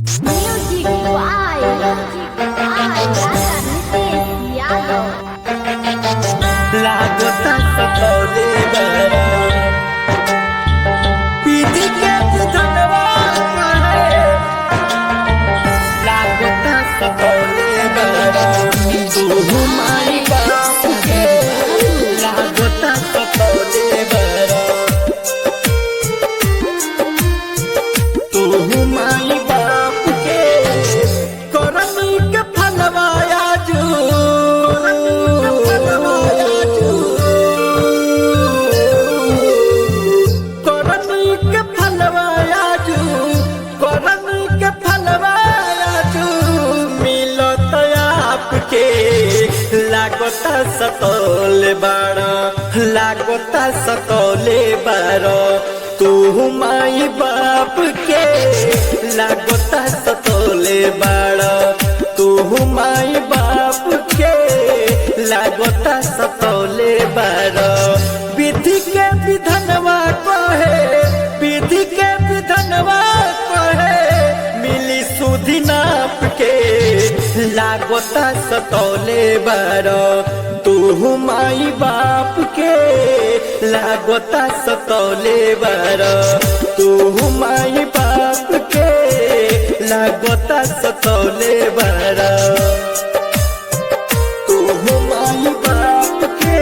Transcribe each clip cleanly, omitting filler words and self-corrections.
Music by Nitin Yadav. लागता सतौले बरा पीती के धन्यवाद है। लागता सतौले बरा तू हमारी बात के। लागता सतौले बरा तू हमारी बात के। करनी के फलवाया जो लागता सतौले बारा। लागता सतौले बारा तू माई बाप के। लागता सतौले बारा तू माई बाप के। लागता सतौले बारा विधि के विधनवा कहे। विधि के विधनवा कहे मिली सुधि नाप के। लागता सतौले बारा तू माई बाप के। लागता सतौले बारा तू माई बाप के। लागता सतौले बारा तू माई बाप के।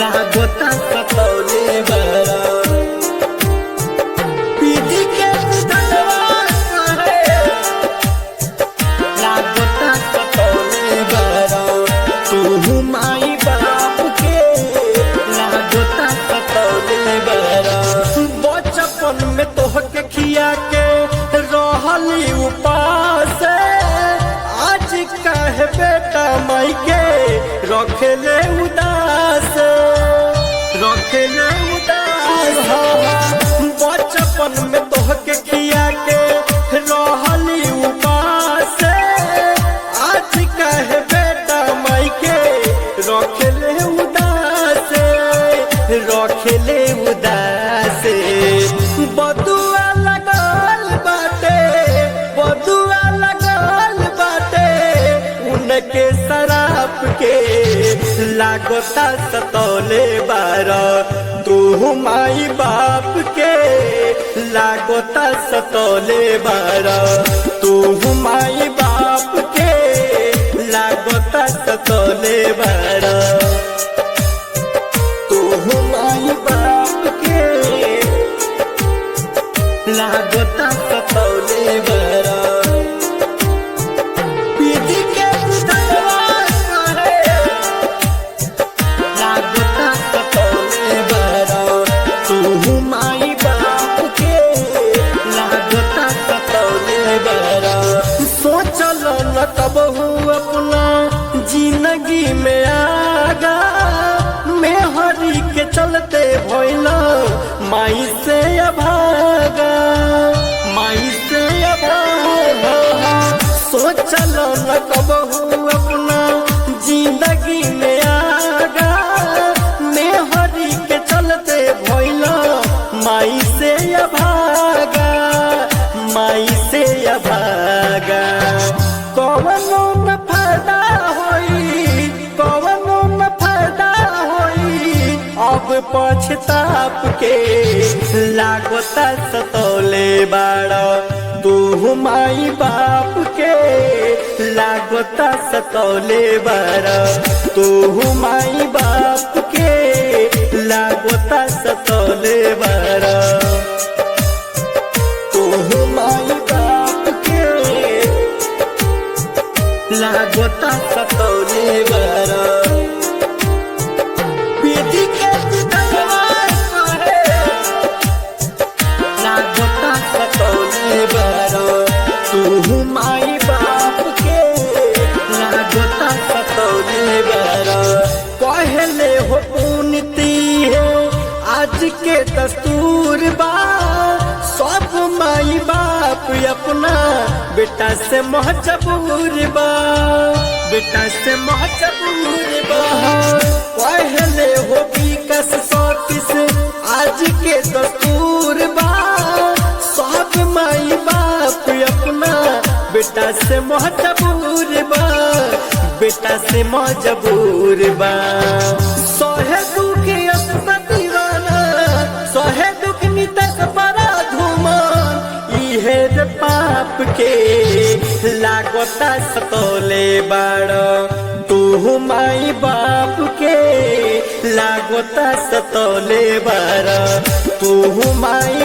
लागता सतौले बारा विधि के माई बाप के। लागता सतौले बारा बचपन में तोहके खिया के रहली उपास। आज कहे बेटा माई के रखेले उदास। रखेले उदास बचपन में तोहके खिया के रहली उपास। आज कहे बेटा माई के रखेले उदास। रखेले उदास बदुआ लगल बाटे। बदुआ लगल बाटे उनके शराब के। लागता सतौले बारा तू माई बाप के। लागता सतौले बारा तू माई बाप के। लागता सतौले बारा तू माई बाप के। लागता सतौले बारा विधि के विधनवा है। लागता सतौले बारा तू माई बाप के। लागता सतौले बारा सोचल न कबहू अपना जिंदगी में आगा। मेहरी के चलते भइला माई से अभागा। माई से अभागा सोचल न कबहू अपना जिंदगी में आगा। मेहरी के चलते भइला माई से अभागा। माई से अभागा कवनो न फायदा होई। कवनो न फायदा होई अब पछताप के। लागता सतौले बारा तू माई बाप के। लागता सतौले बारा तू माई बाप के। लागता सतौले बारा तू माई बाप के। लागता सतौले बारा विधि के विधनवा है। लागता सतौले बारा तू माई बाप के। लागता सतौले बारा कहले हो पुनीति है आज के दस्तूर बा। सब माई बाप अपना बेटा से महजबूर बा। बेटा से महजबूर बा कहले हो विकास सतीश आज के दस्तूर बा। सब माई बेटा से मजबूर बा, बेटा से मजबूर बा। सोहे दुख दीवाना, सोहे दुख नितस बड़ा धूमान, इहे रे पाप के लागता सतोले बाड़ा। तू माई बाप के लागता सतोले बाड़ा, तू माई